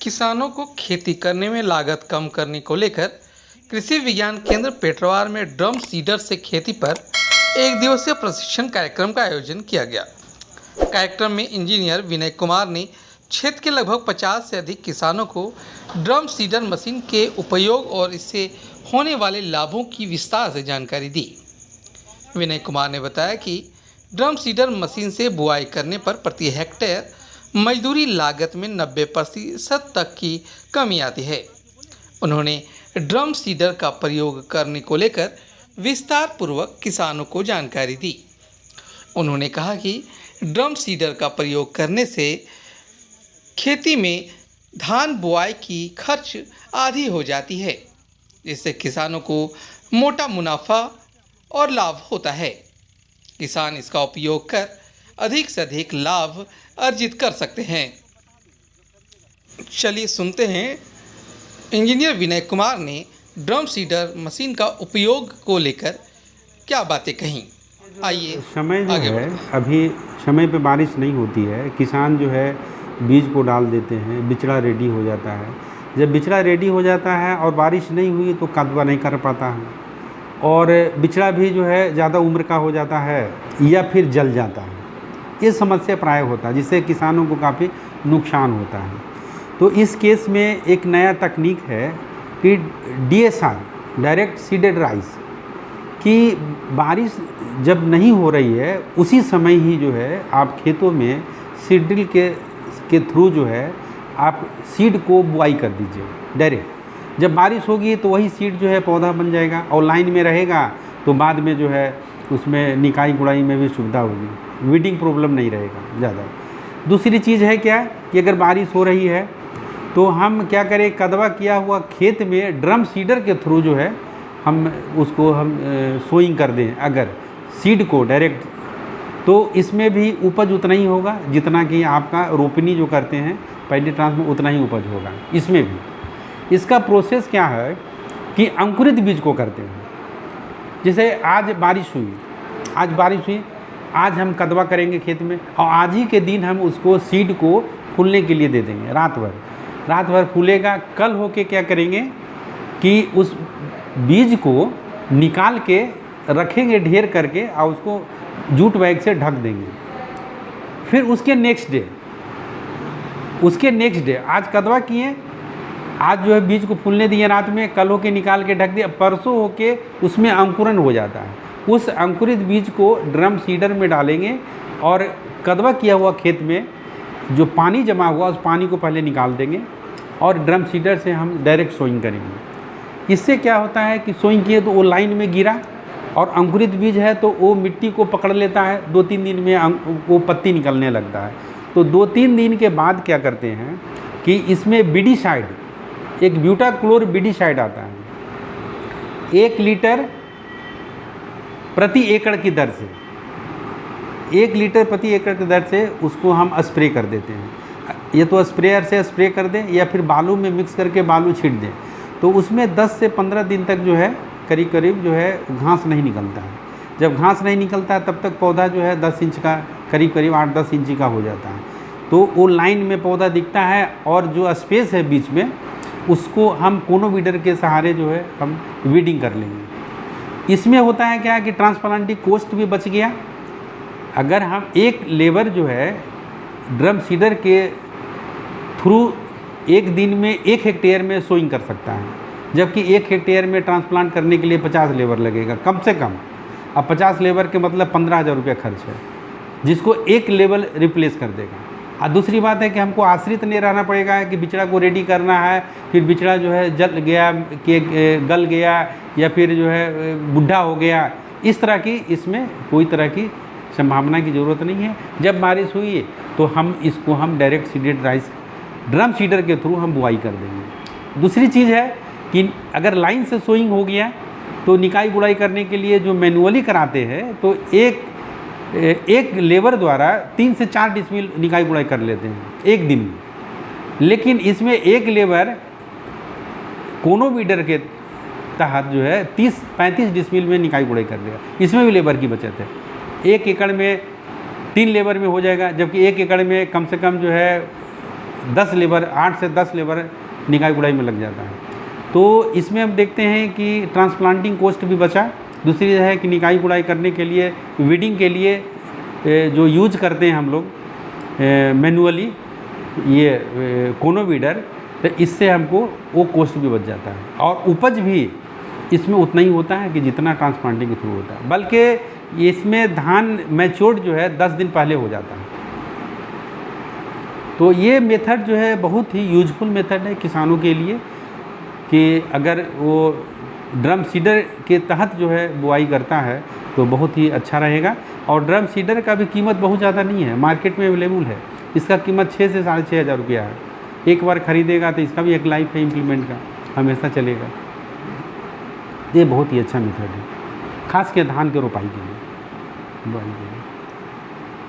किसानों को खेती करने में लागत कम करने को लेकर कृषि विज्ञान केंद्र पेटरवार में ड्रम सीडर से खेती पर एक दिवसीय प्रशिक्षण कार्यक्रम का आयोजन किया गया। कार्यक्रम में इंजीनियर विनय कुमार ने क्षेत्र के लगभग 50 से अधिक किसानों को ड्रम सीडर मशीन के उपयोग और इससे होने वाले लाभों की विस्तार से जानकारी दी। विनय कुमार ने बताया कि ड्रम सीडर मशीन से बुआई करने पर प्रति हेक्टेयर मजदूरी लागत में 90% तक की कमी आती है। उन्होंने ड्रम सीडर का प्रयोग करने को लेकर विस्तार पूर्वक किसानों को जानकारी दी। उन्होंने कहा कि ड्रम सीडर का प्रयोग करने से खेती में धान बुआई की खर्च आधी हो जाती है, जिससे किसानों को मोटा मुनाफा और लाभ होता है। किसान इसका उपयोग कर अधिक से अधिक लाभ अर्जित कर सकते हैं। चलिए सुनते हैं इंजीनियर विनय कुमार ने ड्रम सीडर मशीन का उपयोग को लेकर क्या बातें कहीं। आइए समय जो है अभी समय पे बारिश नहीं होती है। किसान जो है बीज को डाल देते हैं, बिचड़ा रेडी हो जाता है। जब बिचड़ा रेडी हो जाता है और बारिश नहीं हुई तो कदवा नहीं कर पाता है, और बिचड़ा भी जो है ज़्यादा उम्र का हो जाता है या फिर जल जाता है। ये समस्या प्राय होता है, जिससे किसानों को काफ़ी नुकसान होता है। तो इस केस में एक नया तकनीक है कि DSR, डायरेक्ट सीडेड राइस, कि बारिश जब नहीं हो रही है उसी समय ही जो है आप खेतों में सीड ड्रिल के थ्रू जो है आप सीड को बुआई कर दीजिए डायरेक्ट। जब बारिश होगी तो वही सीड जो है पौधा बन जाएगा और लाइन में रहेगा, तो बाद में जो है उसमें निकाई गुड़ाई में भी सुविधा होगी, वीडिंग प्रॉब्लम नहीं रहेगा ज़्यादा। दूसरी चीज़ है क्या कि अगर बारिश हो रही है तो हम क्या करें, कदवा किया हुआ खेत में ड्रम सीडर के थ्रू जो है हम उसको सोइंग कर दें अगर सीड को डायरेक्ट, तो इसमें भी उपज उतना ही होगा जितना कि आपका रोपनी जो करते हैं पहले ट्रांस में उतना ही उपज होगा। इसमें भी इसका प्रोसेस क्या है कि अंकुरित बीज को करते हैं। जैसे आज बारिश हुई, आज हम कदवा करेंगे खेत में और आज ही के दिन हम उसको सीड को फूलने के लिए दे देंगे। रात भर फूलेगा। कल होके क्या करेंगे कि उस बीज को निकाल के रखेंगे ढेर करके और उसको जूट बैग से ढक देंगे। फिर उसके नेक्स्ट डे आज कदवा किए, आज जो है बीज को फूलने दिए रात में, कल होके निकाल के ढक दिया, परसों होके उसमें अंकुरन हो जाता है। उस अंकुरित बीज को ड्रम सीडर में डालेंगे और कदवा किया हुआ खेत में जो पानी जमा हुआ उस पानी को पहले निकाल देंगे और ड्रम सीडर से हम डायरेक्ट सोइंग करेंगे। इससे क्या होता है कि सोइंग किए तो वो लाइन में गिरा और अंकुरित बीज है तो वो मिट्टी को पकड़ लेता है। 2-3 दिन में वो पत्ती निकलने लगता है। तो 2-3 दिन के बाद क्या करते हैं कि इसमें बीडीसाइड, एक ब्यूटाक्लोर बीडीसाइड आता है, 1 लीटर प्रति एकड़ की दर से, 1 लीटर प्रति एकड़ की दर से उसको हम स्प्रे कर देते हैं। ये तो स्प्रेयर से स्प्रे कर दें या फिर बालू में मिक्स करके बालू छीट दें, तो उसमें 10 से 15 दिन तक जो है करीब जो है घास नहीं निकलता है। जब घास नहीं निकलता है तब तक पौधा जो है 10 इंच का, करीब 8-10 इंच का हो जाता है। तो वो लाइन में पौधा दिखता है और जो स्पेस है बीच में उसको हम कोनो वीडर के सहारे जो है हम वीडिंग कर लेंगे। इसमें होता है क्या कि ट्रांसप्लांटिंग कॉस्ट भी बच गया। अगर हम एक लेबर जो है ड्रम सीडर के थ्रू एक दिन में 1 हेक्टेयर में सोइंग कर सकता है, जबकि 1 हेक्टेयर में ट्रांसप्लांट करने के लिए 50 लेबर लगेगा कम से कम। अब 50 लेबर के मतलब 15,000 रुपया खर्च है, जिसको एक लेवल रिप्लेस कर देगा। और दूसरी बात है कि हमको आश्रित नहीं रहना पड़ेगा कि बिचड़ा को रेडी करना है, फिर बिचड़ा जो है जल गया, गल गया या फिर जो है बुढ़ा हो गया। इस तरह की इसमें कोई तरह की संभावना की ज़रूरत नहीं है। जब बारिश हुई तो हम direct seeded rice drum seeder के थ्रू हम बुआई कर देंगे। दूसरी चीज़ है कि अगर लाइन से सोइंग हो गया तो निकाई गुड़ाई करने के लिए जो मैनुअली कराते हैं तो एक लेबर द्वारा 3 से 4 डिसमिल निकाई गुड़ाई कर लेते हैं एक दिन में। लेकिन इसमें एक लेबर कोनो वीडर के तहत जो है 30-35 डिसमिल में निकाई गुड़ाई कर देगा। इसमें भी लेबर की बचत है। 1 एकड़ में 3 लेबर में हो जाएगा, जबकि 1 एकड़ में कम से कम जो है 10 लेबर 8 से 10 लेबर निकाई गुड़ाई में लग जाता है। तो इसमें हम देखते हैं कि ट्रांसप्लांटिंग कॉस्ट भी बचा। दूसरी है कि निकाई गुड़ाई करने के लिए वीडिंग के लिए जो यूज करते हैं हम लोग मैनुअली ये कोनो वीडर, तो इससे हमको वो कॉस्ट भी बच जाता है और उपज भी इसमें उतना ही होता है कि जितना ट्रांसप्लांटिंग के थ्रू होता है, बल्कि इसमें धान मैच्योर्ड जो है 10 दिन पहले हो जाता है। तो ये मेथड जो है बहुत ही यूजफुल मेथड है किसानों के लिए कि अगर वो ड्रम सीडर के तहत जो है बुआई करता है तो बहुत ही अच्छा रहेगा। और ड्रम सीडर का भी कीमत बहुत ज़्यादा नहीं है, मार्केट में अवेलेबल है। इसका कीमत 6 से 6.5 हज़ार रुपया है। एक बार ख़रीदेगा तो इसका भी एक लाइफ है इम्प्लीमेंट का, हमेशा चलेगा। ये बहुत ही अच्छा मेथड है, खास के धान के रोपाई के लिए, बुआई के लिए।